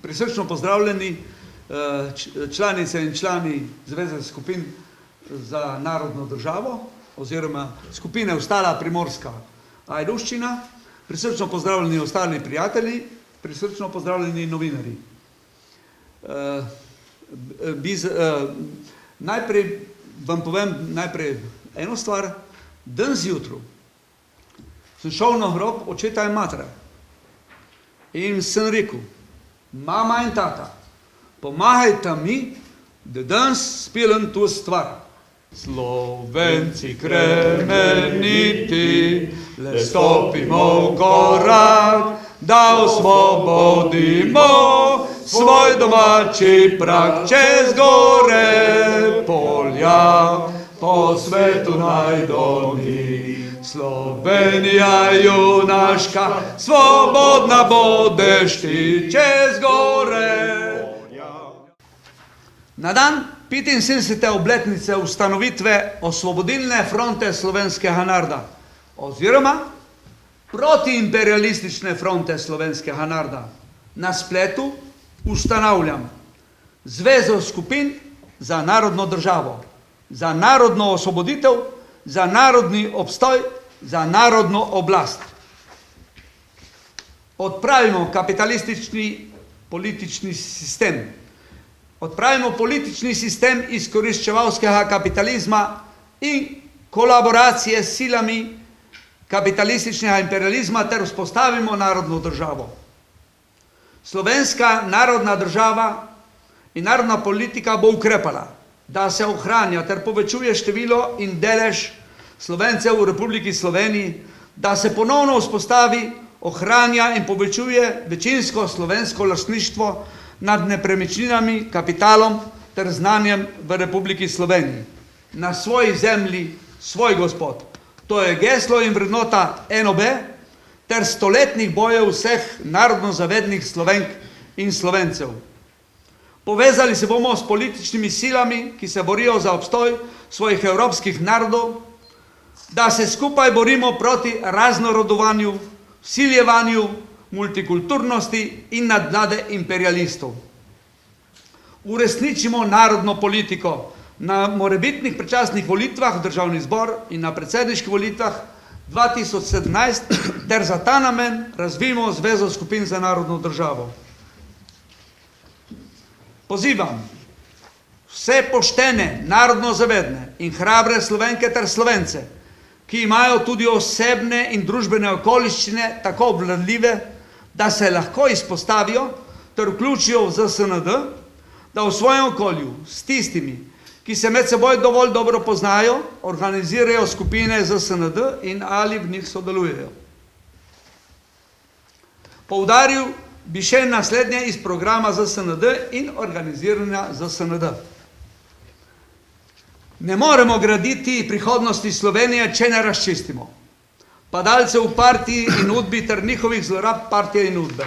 Prisrčno pozdravljeni članice in člani Zveze skupin za narodno državo oziroma skupine Ostala primorska Ajdovščina, prisrčno pozdravljeni ostali prijatelji, prisrčno pozdravljeni novinarji. Najprej vam povem eno stvar. Danes zjutraj sem šel na grob očeta in matere in sem rekel: mama in tata, pomagajte mi, da danes speljem to stvar. Slovenci kremeniti, le stopimo v korak, da osvobodimo svoj domači prag čez gore, polja po svetu najdolji. Slovenija junaška, svobodna bodeš ti čez gore. Na dan 75. obletnice ustanovitve Osvobodilne fronte slovenskega naroda oziroma protiimperialistične fronte slovenskega naroda na spletu ustanavljam Zvezo skupin za narodno državo, za narodno osvoboditev, za narodni obstoj, za narodno oblast. Odpravimo kapitalistični politični sistem. Odpravimo politični sistem izkoriščevalskega kapitalizma in kolaboracije s silami kapitalističnega imperializma ter vzpostavimo narodno državo. Slovenska narodna država in narodna politika bo ukrepala, da se ohranja ter povečuje število in delež Slovencev v Republiki Sloveniji, da se ponovno vzpostavi, ohranja in povečuje večinsko slovensko lastništvo nad nepremičninami, kapitalom ter znanjem v Republiki Sloveniji. Na svoji zemlji svoj gospod. To je geslo in vrednota NOB ter stoletnih bojev vseh narodno zavednih Slovenk in Slovencev. Povezali se bomo s političnimi silami, ki se borijo za obstoj svojih evropskih narodov, da se skupaj borimo proti raznorodovanju, vsiljevanju, multikulturnosti in nadvlade imperialistov. Uresničimo narodno politiko na morebitnih predčasnih volitvah v Državni zbor in na predsedniških volitvah 2017 ter za ta namen razvijemo Zvezo skupin za narodno državo. Pozivam vse poštene, narodno zavedne in hrabre Slovenke ter Slovence, ki imajo tudi osebne in družbene okoliščine tako obvladljive, da se lahko izpostavijo ter vključijo v ZSND, da v svojem okolju s tistimi, ki se med seboj dovolj dobro poznajo, organizirajo skupine ZSND in ali v njih sodelujejo. Poudaril bi še naslednje iz programa ZSND in organiziranja ZSND. Ne moremo graditi prihodnosti Slovenije, če ne razčistimo padalcev v partiji in udbi ter njihovih zlorab partije in udbe.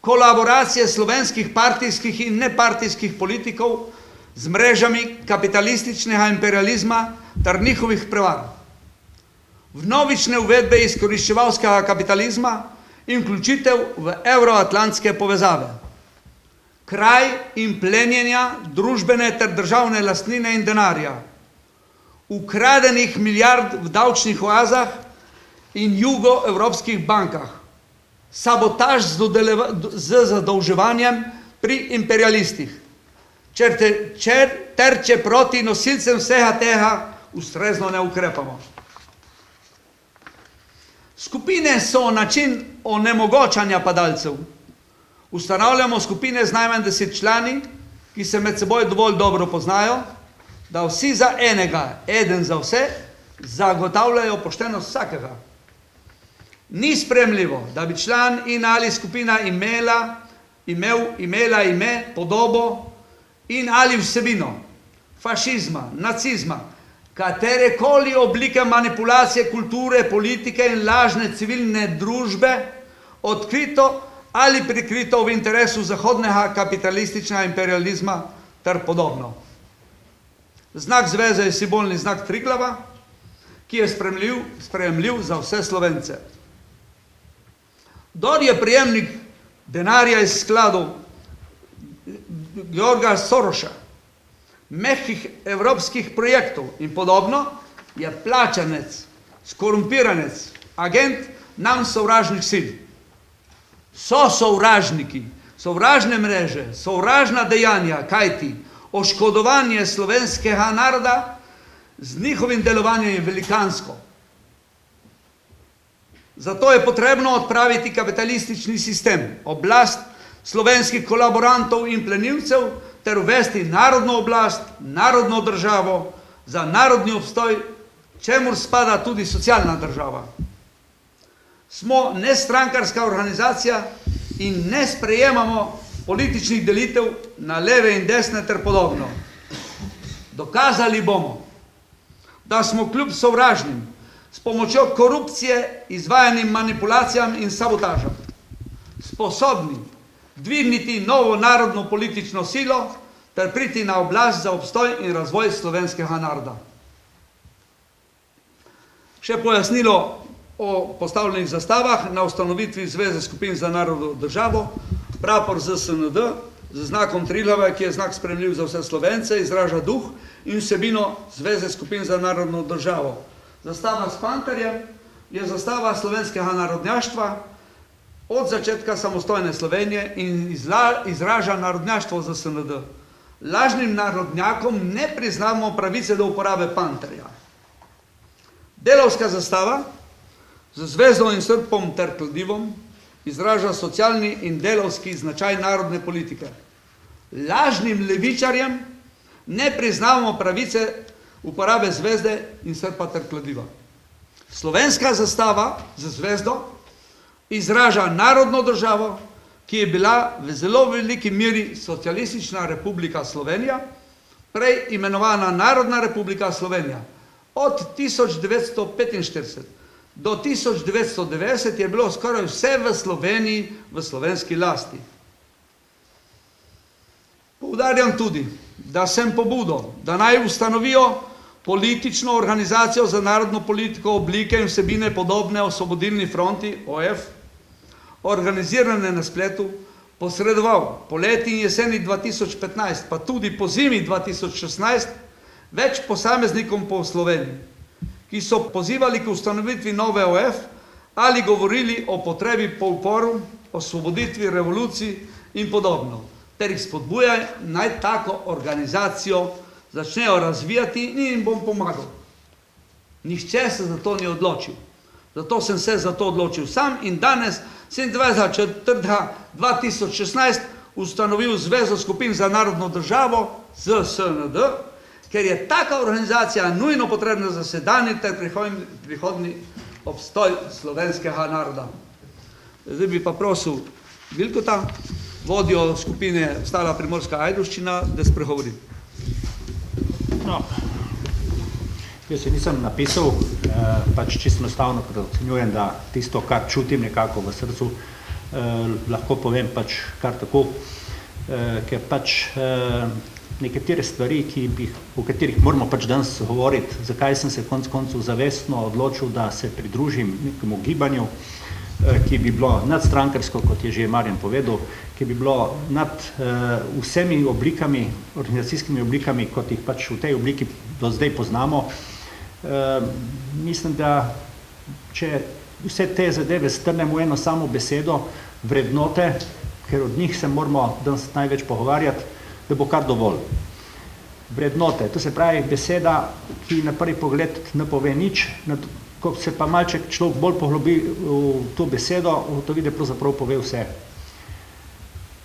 Kolaboracije slovenskih partijskih in nepartijskih politikov z mrežami kapitalističnega imperializma ter njihovih prevar. Vnovične uvedbe izkoriščevalskega kapitalizma in vključitev v evroatlantske povezave. Kraj in plenjenja družbene ter državne lastnine in denarja. Ukradenih milijard v davčnih oazah in jugoevropskih bankah. Sabotaž z zadolževanjem pri imperialistih. Ter če proti nosilcem vsega tega ustrezno ne ukrepamo. Skupine so način onemogočanja padalcev. Ustanavljamo skupine z najmanj 10 člani, ki se med seboj dovolj dobro poznajo, da vsi za enega, eden za vse, zagotavljajo poštenost vsakega. Ni sprejemljivo, da bi član in ali skupina imela ime, podobo in ali vsebino fašizma, nacizma, katerekoli oblike manipulacije kulture, politike in lažne civilne družbe, odkrito ali prikrito v interesu zahodnega kapitalističnega imperializma ter podobno. Znak zveze je simbolni znak Triglava, ki je sprejemljiv za vse Slovence. Kdor je prejemnik denarja iz skladov Georga Soroša, mehkih evropskih projektov in podobno, je plačanec, skorumpiranec, agent nam sovražnih sil. So sovražniki, sovražne mreže, sovražna dejanja, kajti oškodovanje slovenskega naroda z njihovim delovanjem je velikansko. Zato je potrebno odpraviti kapitalistični sistem, oblast slovenskih kolaborantov in plenilcev ter uvesti narodno oblast, narodno državo za narodni obstoj, čemur spada tudi socialna država. Smo nestrankarska organizacija in ne sprejemamo političnih delitev na leve in desne ter podobno. Dokazali bomo, da smo kljub sovražnim, s pomočjo korupcije, izvajanim manipulacijam in sabotažam, sposobni dvigniti novo narodno politično silo ter priti na oblast za obstoj in razvoj slovenskega naroda. Še pojasnilo o postavljenih zastavah na ustanovitvi Zveze skupin za narodno državo, prapor ZSND z znakom Triglava, ki je znak sprejemljiv za vse Slovence, izraža duh in vsebino Zveze skupin za narodno državo. Zastava s panterjem je zastava slovenskega narodnjaštva od začetka samostojne Slovenije in izraža narodnjaštvo ZSND. Lažnim narodnjakom ne priznamo pravice do uporabe panterja. Delavska zastava z zvezdo in srpom ter kladivom izraža socialni in delavski značaj narodne politike. Lažnim levičarjem ne priznamo pravice uporabe zvezde in srpa ter kladiva. Slovenska zastava z zvezdo izraža narodno državo, ki je bila v zelo veliki meri Socialistična republika Slovenija, prej imenovana Narodna republika Slovenija. Od 1945 do 1990 je bilo skoraj vse v Sloveniji v slovenski lasti. Poudarjam tudi, da sem pobudo, da naj ustanovijo politično organizacijo za narodno politiko oblike in vsebine podobne Osvobodilni fronti, OF, organizirane na spletu, posredoval poleti in jeseni 2015, pa tudi po zimi 2016, več posameznikom po Sloveniji, ki so pozivali k ustanovitvi nove OF ali govorili o potrebi po uporu, osvoboditvi, revoluciji in podobno, ter jih spodbujaj naj tako organizacijo začnejo razvijati in jim bom pomagal. Nihče se za to ni odločil. Zato sem se za to odločil sam in danes 27.4.2016 ustanovil Zvezo skupin za narodno državo ZSND, ker je taka organizacija nujno potrebna za sedanji ter prihodnji obstoj slovenskega naroda. Zdaj bi pa prosil Vilkota, vodjo skupine Stara Primorska Ajdovščina, da spregovori. No, jaz se nisem napisal, pač čisto enostavno, ker ocenjujem, da tisto, kar čutim nekako v srcu, lahko povem pač kar tako, ker pač nekatere stvari, o katerih moramo pač danes govoriti, zakaj sem se konec koncev zavestno odločil, da se pridružim nekemu gibanju, ki bi bilo nadstrankarsko, kot je že Marjan povedal, ki bi bilo nad vsemi oblikami, organizacijskimi oblikami, kot jih pač v tej obliki do zdaj poznamo. Mislim, da če vse te zadeve strnemo v eno samo besedo, vrednote, ker od njih se moramo danes največ pogovarjati, da bo kar dovolj. Vrednote, to se pravi beseda, ki na prvi pogled ne pove nič, ko se pa malček človek bolj poglobi v to besedo, to vidi pravzaprav pove vse.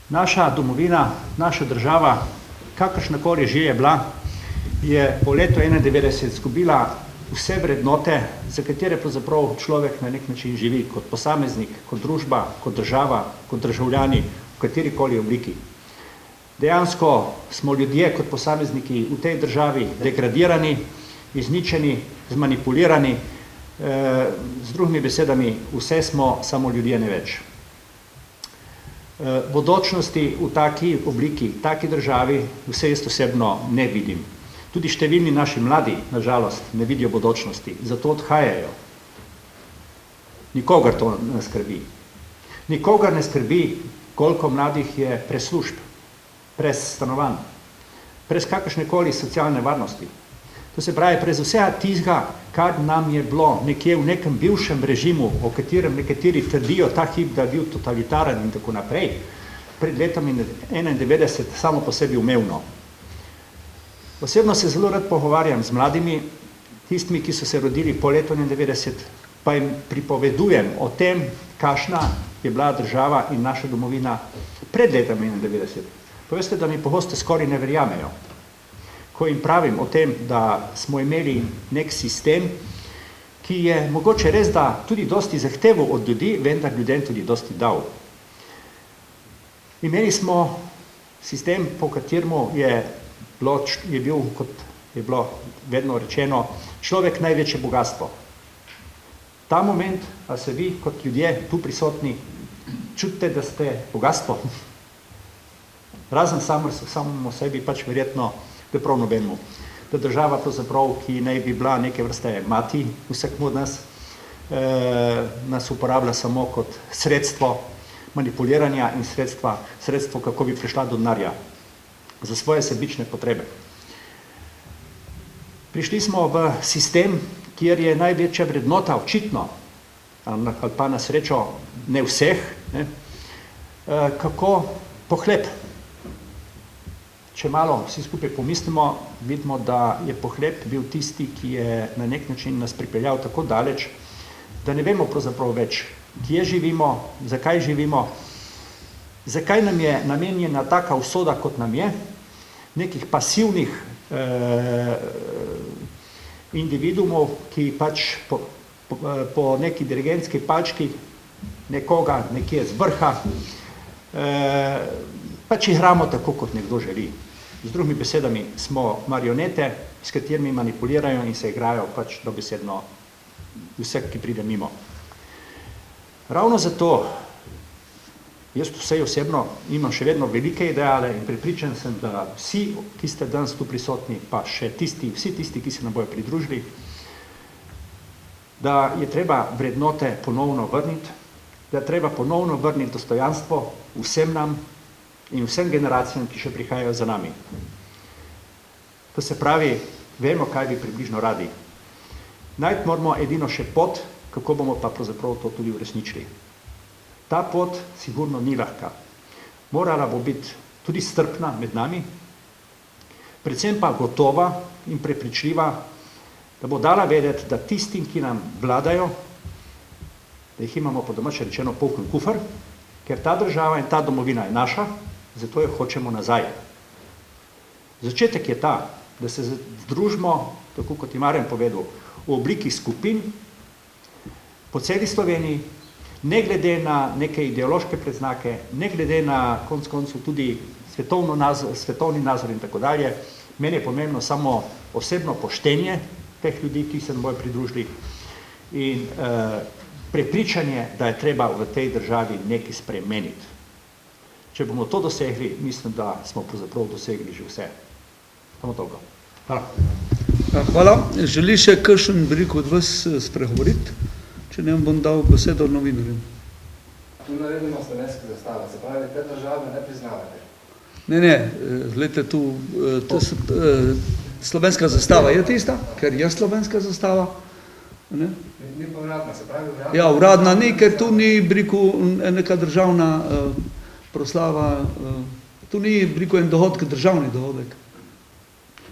Naša domovina, naša država, kakršnakoli že je bila, je po letu 1991 izgubila vse vrednote, za katere pravzaprav človek na nek način živi, kot posameznik, kot družba, kot država, kot državljani, v katerikoli obliki. Dejansko smo ljudje kot posamezniki v tej državi degradirani, izničeni, zmanipulirani, z drugimi besedami, vse smo samo ljudje, ne več. Bodočnosti v taki obliki, taki državi, vse jaz osebno ne vidim. Tudi številni naši mladi, na žalost, ne vidijo bodočnosti, zato odhajajo. Nikogar to ne skrbi. Nikogar ne skrbi, koliko mladih je preslužb, brez stanovanj, brez kakršnekoli socialne varnosti. To se pravi, brez vsega tistega, kar nam je bilo nekje v nekem bivšem režimu, o katerem nekateri trdijo ta hip, da je bil totalitaren in tako naprej, pred letom 1991 samo po sebi umevno. Osebno se zelo rad pogovarjam z mladimi, tistimi, ki so se rodili po letu 1991, pa jim pripovedujem o tem, kakšna je bila država in naša domovina pred letom 1991. Poveste, da mi pogosto skoraj ne verjamejo. Ko jim pravim o tem, da smo imeli nek sistem, ki je mogoče res, da tudi dosti zahteval od ljudi, vendar ljudem tudi dosti dal. Imeli smo sistem, po kateremu je bil, kot je bilo vedno rečeno, človek največje bogatstvo. Ta moment, a se vi kot ljudje tu prisotni čutite, da ste bogatstvo? Razen samo sebi pač verjetno, da prav nobenemu. Da država pravzaprav, ki naj bi bila neke vrste mati vsakmu od nas, nas uporablja samo kot sredstvo manipuliranja in sredstvo, kako bi prišla do denarja za svoje sebične potrebe. Prišli smo v sistem, kjer je največja vrednota očitno, ali pa na srečo ne vseh, kako pohlep. Če malo vsi skupaj pomislimo, vidimo, da je pohlep bil tisti, ki je na nek način nas pripeljal tako daleč, da ne vemo pravzaprav več, kje živimo, zakaj nam je namenjena taka usoda, kot nam je, nekih pasivnih individuumov, ki pač po neki dirigentski palčki nekoga nekje z vrha pač igramo tako, kot nekdo želi. Z drugimi besedami smo marionete, s katerimi manipulirajo in se igrajo pač dobesedno vse, ki pride mimo. Ravno zato jaz vsej osebno imam še vedno velike ideale in prepričan sem, da vsi, ki ste danes tu prisotni, pa še vsi tisti, ki se nam bojo pridružili, da je treba vrednote ponovno vrniti, da je treba ponovno vrniti dostojanstvo vsem nam in vsem generacijam, ki še prihajajo za nami. To se pravi, vemo, kaj bi približno radi. Najti moramo edino še pot, kako bomo pa pravzaprav to tudi uresničili. Ta pot sigurno ni lahka. Morala bo biti tudi strpna med nami, predvsem pa gotova in prepričljiva, da bo dala vedeti, da tistim, ki nam vladajo, da jih imamo po domače rečeno poln kufer, ker ta država in ta domovina je naša, zato jo hočemo nazaj. Začetek je ta, da se združimo, tako kot je Marjan povedal, v obliki skupin po celi Sloveniji, ne glede na neke ideološke predznake, ne glede na konec koncev tudi svetovni nazor in tako dalje. Meni je pomembno samo osebno poštenje teh ljudi, ki se nam bojo pridružili in prepričanje, da je treba v tej državi nekaj spremeniti. Če bomo to dosegli, mislim, da smo pravzaprav dosegli že vse. Samo toliko. Hvala. Hvala. Želi še kakšen od vas spregovoriti? Če ne bom dal besedo novinarjem. Tu naredimo slovenske zastave, se pravi, te države ne priznavate. Ne, gledajte tu, slovenska zastava je tista, ker je slovenska zastava. Ne? Ni pa uradna, se pravi uradna. Ja, uradna ni, ker tu ni neka državna proslava, tu ni en dohodek, državni dohodek.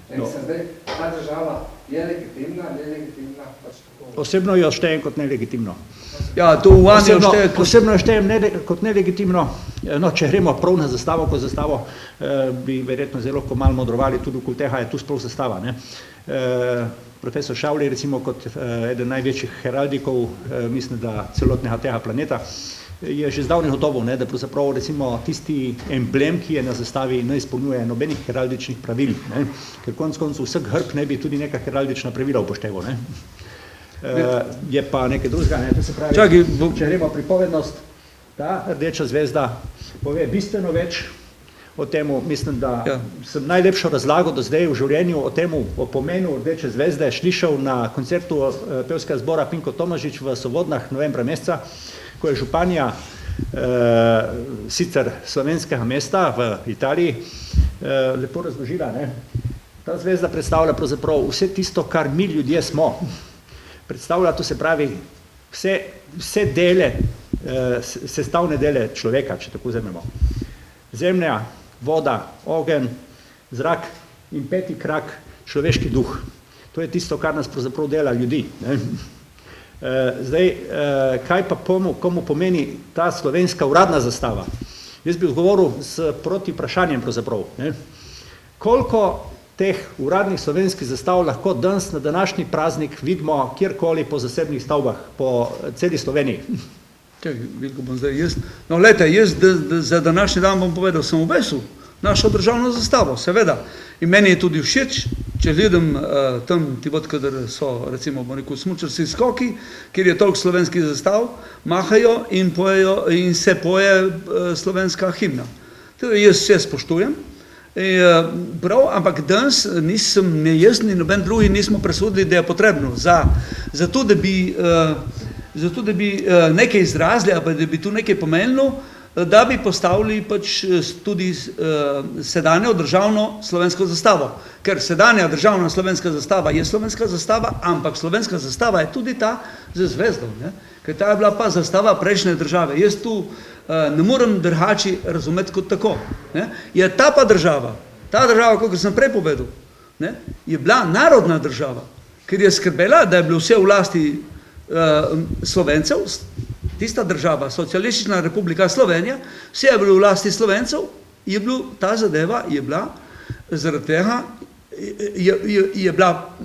Mislim, zdaj, ta država je legitimna, nelegitimna, pač tako. Osebno jo štejem kot nelegitimno. Ja, to uvanje šteje Osebno jo štejem kot nelegitimno. No, če gremo prav na zastavo kot zastavo, bi verjetno zelo malo modrovali tudi okoli tega, je tu sploh zastava. Ne? Profesor Šavli, recimo kot eden največjih heraldikov, mislim, da celotnega tega planeta, je že zdavnaj gotovo, da pravzaprav recimo tisti emblem, ki je na zastavi, ne izpolnjuje nobenih heraldičnih pravil, ne? Ker konec koncev vsak grb ne bi tudi neka heraldična pravila upošteval. Ne? Je pa nekaj drugega, ne? To se pravi, če gremo pripovednost, ta rdeča zvezda pove bistveno več o temu, mislim, da sem najlepšo razlago do zdaj v življenju o pomenu rdeče zvezde slišal na koncertu pevskega zbora Pinko Tomažič v Sovodnah novembra meseca, ko je županja sicer slovenskega mesta v Italiji, lepo razložila, ne? Ta zvezda predstavlja pravzaprav vse tisto, kar mi ljudje smo. Predstavlja, to se pravi, vse dele, sestavne dele človeka, če tako vzamemo. Zemlja, voda, ogenj, zrak in peti krak, človeški duh. To je tisto, kar nas pravzaprav dela ljudi. Ne? Zdaj, kaj pa komu pomeni ta slovenska uradna zastava? Jaz bi odgovoril s proti vprašanjem pravzaprav. Ne? Koliko teh uradnih slovenskih zastav lahko danes na današnji praznik vidimo kjerkoli po zasebnih stavbah, po celi Sloveniji? Veliko bom zdaj jaz. No, glejte, jaz za današnji dan bom povedal, sem obesil našo državno zastavo, seveda. In meni je tudi všeč, če gledam tam, kadar so, recimo, smučarski skoki, kjer je toliko slovenskih zastav, mahajo in pojejo in se poje slovenska himna. To jaz vse spoštujem. Prav, ampak danes nisem, ne jaz, ni noben drugi nismo presodili, da je potrebno zato, da bi nekaj izrazili, ali da bi tu nekaj pomenilo, da bi postavili pač tudi sedanjo državno slovensko zastavo. Ker sedanja državna slovenska zastava je slovenska zastava, ampak slovenska zastava je tudi ta z zvezdom, ne? Ker ta je bila pa zastava prejšnje države. Jaz tu ne morem drugače razumeti kot tako. Ne? Je ta država, kot sem prej povedal, ne? Je bila narodna država, ker je skrbela, da je bilo vse v lasti Slovencev, tista država, Socialistična republika Slovenija, vse je bilo v lasti Slovencev, ta zadeva je bila zaradi tega, je bila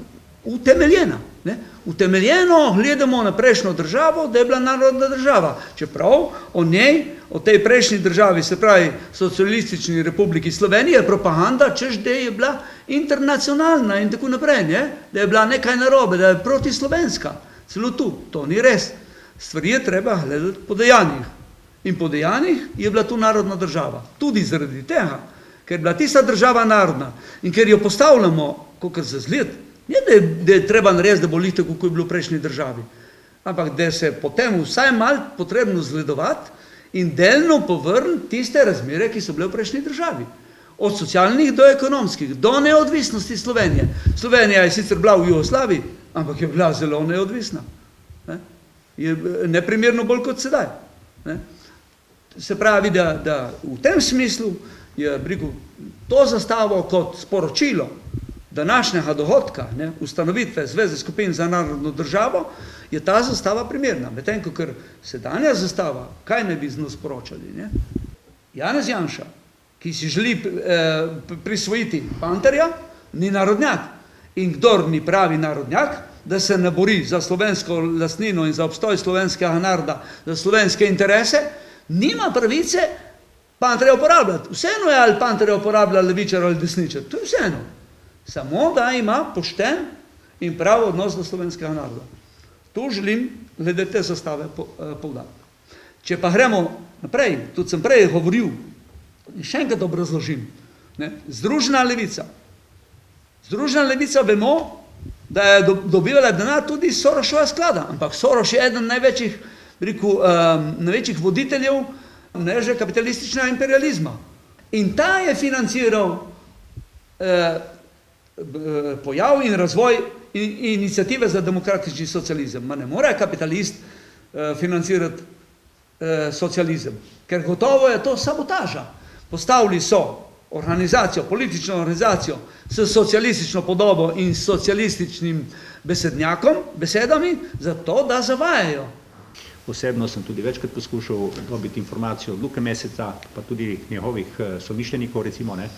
utemeljena. Ne? Utemeljeno gledamo na prejšnjo državo, da je bila narodna država. Čeprav o njej, o tej prejšnji državi, se pravi Socialistični republiki Slovenije, je propaganda, češ da je bila internacionalna in tako naprej, ne? Da je bila nekaj narobe, da je protislovenska. Celo tu, to ni res. Stvari je treba gledati po dejanjih. In po dejanjih je bila tu narodna država. Tudi zaradi tega, ker je bila tista država narodna in ker jo postavljamo, kakor za zgled, ne da je treba narediti, da bo lih tako, kot je bilo v prejšnji državi, ampak da se potem vsaj malo potrebno zgledovati in delno povrniti tiste razmere, ki so bile v prejšnji državi. Od socialnih do ekonomskih, do neodvisnosti Slovenije. Slovenija je sicer bila v Jugoslaviji, ampak je bila zelo neodvisna. Ne? Je neprimerno bolj kot sedaj. Ne? Se pravi, da v tem smislu je to zastavo kot sporočilo današnjega dohodka, ne, ustanovitve Zveze skupin za narodno državo, je ta zastava primerna. Medtem, ker sedanja zastava, kaj ne bi z njo sporočali? Ne? Janez Janša, ki si želi prisvojiti panterja, ni narodnjak. In kdor ni pravi narodnjak, da se ne bori za slovensko lastnino in za obstoj slovenskega naroda, za slovenske interese, nima pravice panterja uporabljati. Vseeno je, ali panterja uporablja levičar ali desničar. To je vseeno. Samo, da ima pošten in prav odnos do slovenskega naroda. To želim glede te zastave poudariti. Če pa gremo naprej, tudi sem prej govoril, in še enkrat obrazložim, ne, Združena levica. Združena levica vemo, da je dobivala denar tudi iz Soroševa sklada, ampak Soroš je eden največjih, največjih voditeljev mreže kapitalističnega imperializma. In ta je financiral pojav in razvoj iniciative za demokratični socializem. Ma ne more kapitalist financirati socializem, ker gotovo je to sabotaža. Postavili so organizacijo, politično organizacijo s socialistično podobo in socialističnim besedami, zato da zavajajo. Osebno sem tudi večkrat poskušal dobiti informacijo od Luke Meseca, pa tudi njegovih somišljenikov, recimo, ne,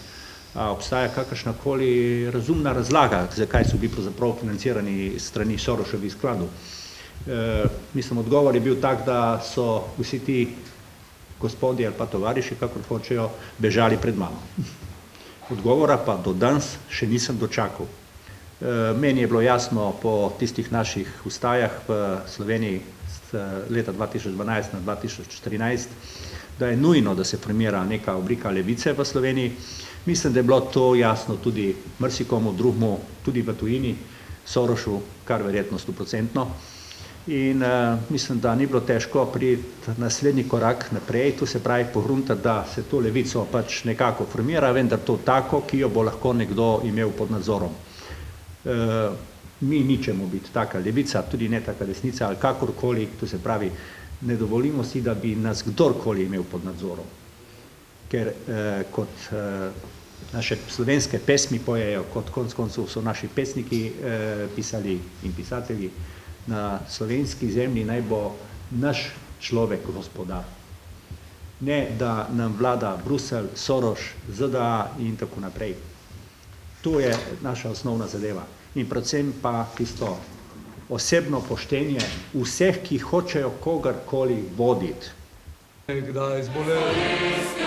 obstaja kakršnakoli razumna razlaga, zakaj so bili pravzaprav financirani strani Soroševih skladov. Mislim, odgovor je bil tak, da so vsi ti gospodje ali pa tovariši, kakor hočejo, bežali pred mano. Odgovora pa do danes še nisem dočakal. Meni je bilo jasno po tistih naših ustajah v Sloveniji leta 2012 na 2014, da je nujno, da se formira neka oblika levice v Sloveniji. Mislim, da je bilo to jasno tudi marsikomu drugemu, tudi v tujini, Sorošu, kar verjetno 100%. In mislim, da ni bilo težko priti naslednji korak naprej, to se pravi pogruntati, da se to levico pač nekako formira, vendar to tako, ki jo bo lahko nekdo imel pod nadzorom. Mi ničemo biti taka levica, tudi ne taka desnica ali kakorkoli, to se pravi, ne dovolimo si, da bi nas kdorkoli imel pod nadzorom. Ker kot naše slovenske pesmi pojejo, kot konec koncev so naši pesniki pisali in pisatelji, na slovenski zemlji naj bo naš človek gospodar. Ne, da nam vlada Bruselj, Soros, ZDA in tako naprej. To je naša osnovna zadeva. In predvsem pa tisto osebno poštenje vseh, ki hočejo kogarkoli voditi. Kdaj zbolel?